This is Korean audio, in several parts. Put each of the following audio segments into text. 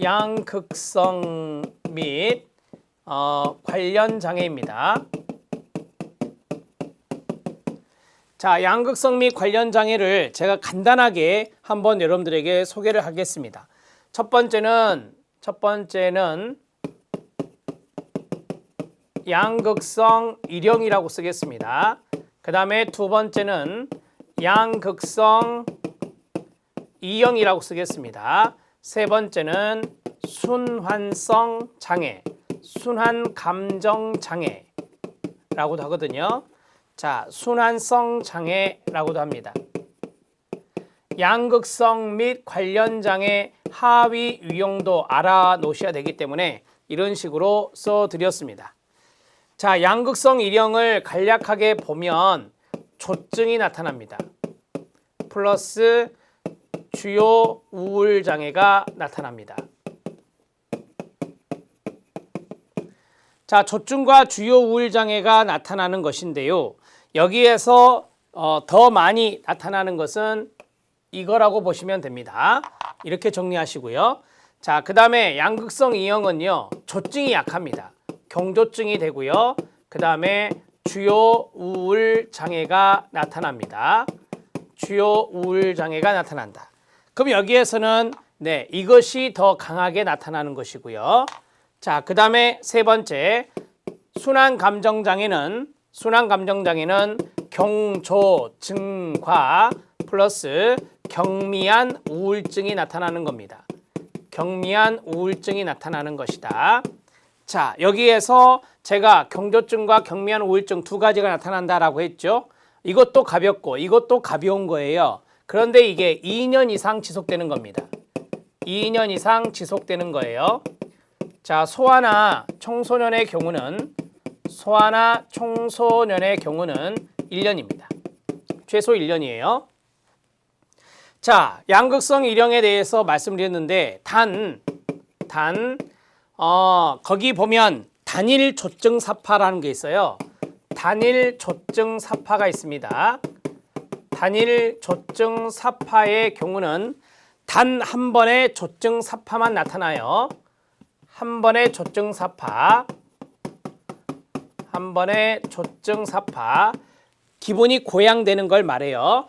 양극성 및 관련 장애입니다. 자, 양극성 및 관련 장애를 제가 간단하게 한번 여러분들에게 소개를 하겠습니다. 첫 번째는 양극성 일형이라고 쓰겠습니다. 그 다음에 두 번째는 양극성 이형이라고 쓰겠습니다. 세 번째는 순환성 장애, 순환 감정 장애라고도 하거든요. 자, 순환성 장애라고도 합니다. 양극성 및 관련 장애 하위 유형도 알아놓으셔야 되기 때문에 이런 식으로 써드렸습니다. 자, 양극성 일형을 간략하게 보면 조증이 나타납니다. 플러스 주요 우울 장애가 나타납니다. 자, 조증과 주요 우울 장애가 나타나는 것인데요. 여기에서 더 많이 나타나는 것은 이거라고 보시면 됩니다. 이렇게 정리하시고요. 자, 그 다음에 양극성 이형은요, 조증이 약합니다. 경조증이 되고요. 그 다음에 주요 우울 장애가 나타납니다. 주요 우울 장애가 나타난다. 그럼 여기에서는 이것이 더 강하게 나타나는 것이고요. 자, 그 다음에 세 번째, 순환 감정 장애는 경조증과 플러스 경미한 우울증이 나타나는 겁니다. 경미한 우울증이 나타나는 것이다. 자, 여기에서 제가 경조증과 경미한 우울증 두 가지가 나타난다라고 했죠. 이것도 가볍고 이것도 가벼운 거예요. 그런데 이게 2년 이상 지속되는 겁니다. 2년 이상 지속되는 거예요. 자, 소아나 청소년의 경우는 1년입니다. 최소 1년이에요. 자, 양극성 일형에 대해서 말씀드렸는데 거기 보면 단일 조증 사파라는 게 있어요. 단일 조증 사파가 있습니다. 단일 조증 사파의 경우는 단 한 번의 조증 사파만 나타나요. 한 번의 조증 사파. 기분이 고양되는 걸 말해요.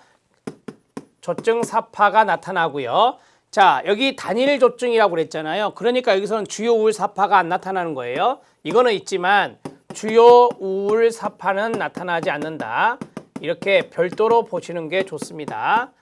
조증 사파가 나타나고요. 자, 여기 단일 조증이라고 그랬잖아요. 그러니까 여기서는 주요 우울 사파가 안 나타나는 거예요. 이거는 있지만 주요 우울 사파는 나타나지 않는다. 이렇게 별도로 보시는 게 좋습니다.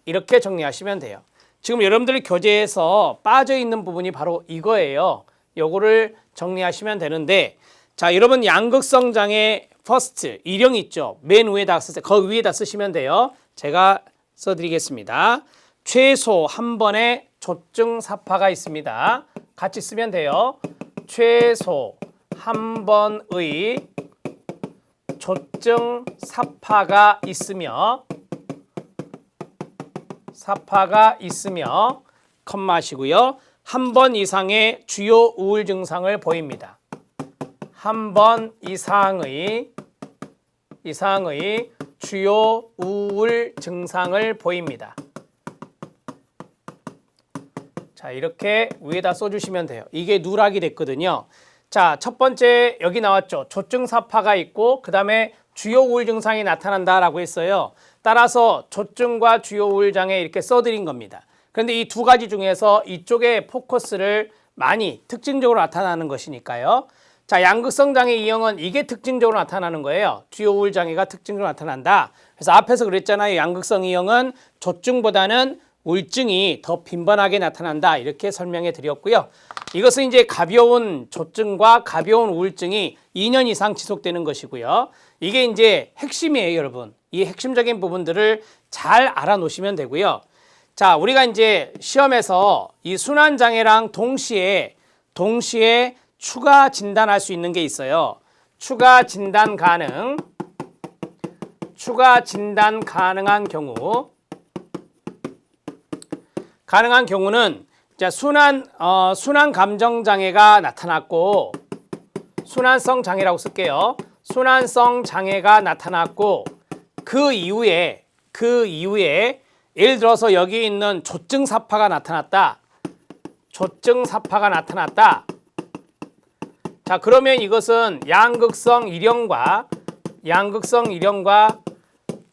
이렇게 정리하시면 돼요. 지금 여러분들 교재에서 빠져있는 부분이 바로 이거예요. 요거를 정리하시면 되는데, 자, 여러분 양극성 장애 퍼스트 일형 있죠. 맨 위에다 쓰세요. 그 위에다 쓰시면 돼요. 제가 써드리겠습니다. 최소 한 번의 조증 사파가 있습니다. 같이 쓰면 돼요. 최소 한 번의 조증 사파가 있으며 컴마시고요. 한 번 이상의 주요 우울 증상을 보입니다. 한 번 이상의 주요 우울 증상을 보입니다. 자, 이렇게 위에다 써주시면 돼요. 이게 누락이 됐거든요. 자, 첫 번째 여기 나왔죠. 조증 사파가 있고 그 다음에 주요 우울 증상이 나타난다라고 했어요. 따라서 조증과 주요 우울 장애 이렇게 써드린 겁니다. 그런데 이 두 가지 중에서 이쪽에 포커스를 많이 특징적으로 나타나는 것이니까요. 자, 양극성 장애 이형은 이게 특징적으로 나타나는 거예요. 주요 우울 장애가 특징적으로 나타난다. 그래서 앞에서 그랬잖아요. 양극성 이형은 조증보다는 우울증이 더 빈번하게 나타난다. 이렇게 설명해 드렸고요. 이것은 이제 가벼운 조증과 가벼운 우울증이 2년 이상 지속되는 것이고요. 이게 이제 핵심이에요, 여러분. 이 핵심적인 부분들을 잘 알아놓으시면 되고요. 자, 우리가 이제 시험에서 이 순환장애랑 동시에 추가 진단할 수 있는 게 있어요. 추가 진단 가능한 경우는 자, 순환 감정 장애가 나타났고 순환성 장애라고 쓸게요. 순환성 장애가 나타났고 그 이후에 예를 들어서 여기 있는 조증 사파가 나타났다. 조증사파가 나타났다. 자, 그러면 이것은 양극성 일형과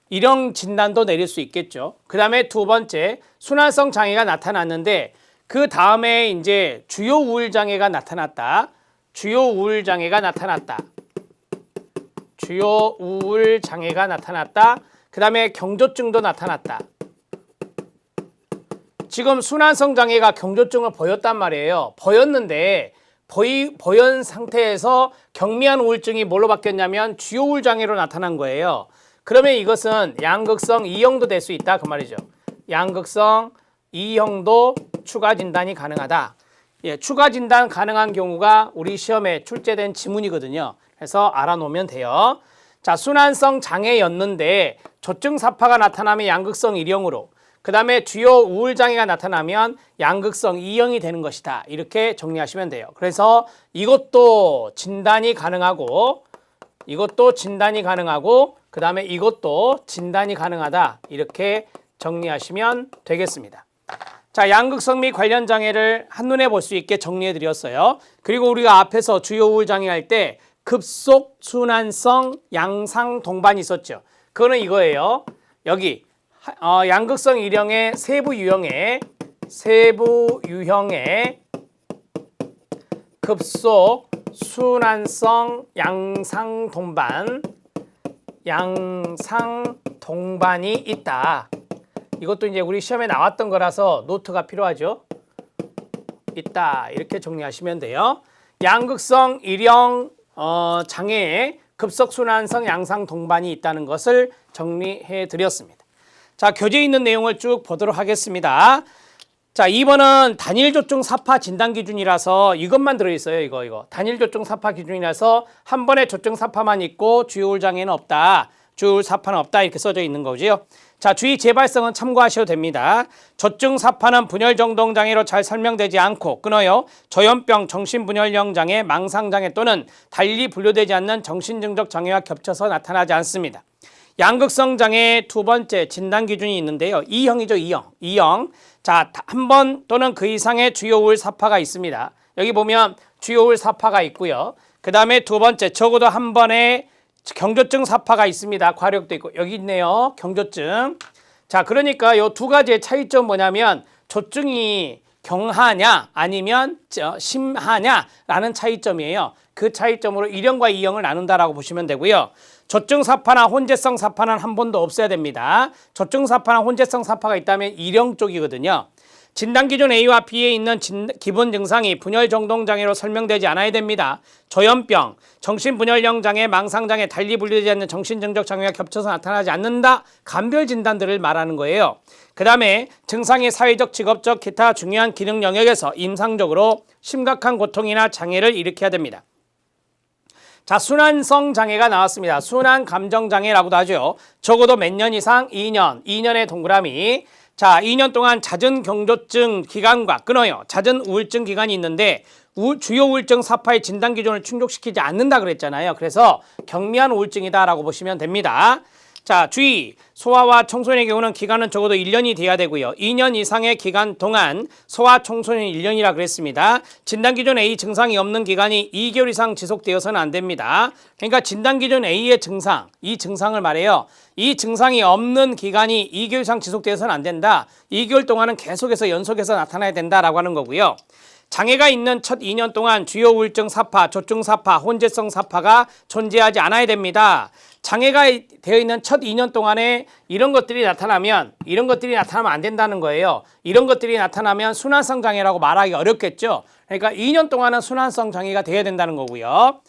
일형 진단도 내릴 수 있겠죠. 그 다음에 두 번째, 순환성 장애가 나타났는데 그 다음에 이제 주요 우울 장애가 나타났다. 주요 우울 장애가 나타났다. 그 다음에 경조증도 나타났다. 지금 순환성 장애가 경조증을 보였단 말이에요. 보였는데 보연 상태에서 경미한 우울증이 뭘로 바뀌었냐면 주요 우울 장애로 나타난 거예요. 그러면 이것은 양극성 2형도 될 수 있다 그 말이죠. 양극성 2형도 추가 진단이 가능하다. 예, 추가 진단 가능한 경우가 우리 시험에 출제된 지문이거든요. 그래서 알아놓으면 돼요. 자, 순환성 장애였는데 조증사파가 나타나면 양극성 1형으로, 그 다음에 주요 우울장애가 나타나면 양극성 2형이 되는 것이다. 이렇게 정리하시면 돼요. 그래서 이것도 진단이 가능하고 그 다음에 이것도 진단이 가능하다. 이렇게 정리하시면 되겠습니다. 자, 양극성 및 관련 장애를 한눈에 볼 수 있게 정리해 드렸어요. 그리고 우리가 앞에서 주요 우울장애 할 때 급속 순환성 양상 동반이 있었죠. 그거는 이거예요. 여기 양극성 일형의 세부 유형의 급속 순환성 양상 동반이 있다. 이것도 이제 우리 시험에 나왔던 거라서 노트가 필요하죠. 있다. 이렇게 정리하시면 돼요. 양극성 일형 장애에 급속순환성 양상 동반이 있다는 것을 정리해 드렸습니다. 자, 교재에 있는 내용을 쭉 보도록 하겠습니다. 자, 2번은 단일조증사파 진단기준이라서 이것만 들어있어요. 이거. 단일조증사파 기준이라서 한 번에 조증사파만 있고 주요우울장애는 없다. 주요우울사파는 없다. 이렇게 써져 있는 거죠. 자, 주의 재발성은 참고하셔도 됩니다. 조증사파는 분열정동장애로 잘 설명되지 않고 끊어요. 조현병, 정신분열형 장애, 망상장애 또는 달리 분류되지 않는 정신증적 장애와 겹쳐서 나타나지 않습니다. 양극성 장애 두 번째 진단 기준이 있는데요. 2형이죠. 2형. 자, 한 번 또는 그 이상의 주요 우울 사파가 있습니다. 여기 보면 주요 우울 사파가 있고요. 그 다음에 두 번째 적어도 한 번에 경조증 사파가 있습니다. 과력도 있고 여기 있네요. 경조증. 자, 그러니까 이 두 가지의 차이점 뭐냐면 조증이 경하냐 아니면 심하냐라는 차이점이에요. 그 차이점으로 1형과 2형을 나눈다라고 보시면 되고요. 조증사파나 혼재성 사파는 한 번도 없어야 됩니다. 조증사파나 혼재성 사파가 있다면 1형 쪽이거든요. 진단기준 A와 B에 있는 기본 증상이 분열정동장애로 설명되지 않아야 됩니다. 조현병, 정신분열형 장애, 망상장애, 달리 분류되지 않는 정신증적 장애가 겹쳐서 나타나지 않는다. 감별 진단들을 말하는 거예요. 그 다음에 증상이 사회적, 직업적, 기타 중요한 기능 영역에서 임상적으로 심각한 고통이나 장애를 일으켜야 됩니다. 자, 순환성 장애가 나왔습니다. 순환 감정 장애라고도 하죠. 적어도 몇 년 이상? 2년의 동그라미. 자, 2년 동안 잦은 경조증 기간과 끊어요. 잦은 우울증 기간이 있는데 주요 우울증 사파의 진단 기준을 충족시키지 않는다 그랬잖아요. 그래서 경미한 우울증이다라고 보시면 됩니다. 자, 주의! 소아와 청소년의 경우는 기간은 적어도 1년이 돼야 되고요. 2년 이상의 기간 동안 소아 청소년 1년이라 그랬습니다. 진단기준 A 증상이 없는 기간이 2개월 이상 지속되어서는 안 됩니다. 그러니까 진단기준 A의 증상, 이 증상을 말해요. 이 증상이 없는 기간이 2개월 이상 지속되어서는 안 된다. 2개월 동안은 계속해서 연속해서 나타나야 된다라고 하는 거고요. 장애가 있는 첫 2년 동안 주요 우울증 사파, 조증 사파, 혼재성 사파가 존재하지 않아야 됩니다. 장애가 되어 있는 첫 2년 동안에 이런 것들이 나타나면 안 된다는 거예요. 이런 것들이 나타나면 순환성 장애라고 말하기 어렵겠죠. 그러니까 2년 동안은 순환성 장애가 되어야 된다는 거고요.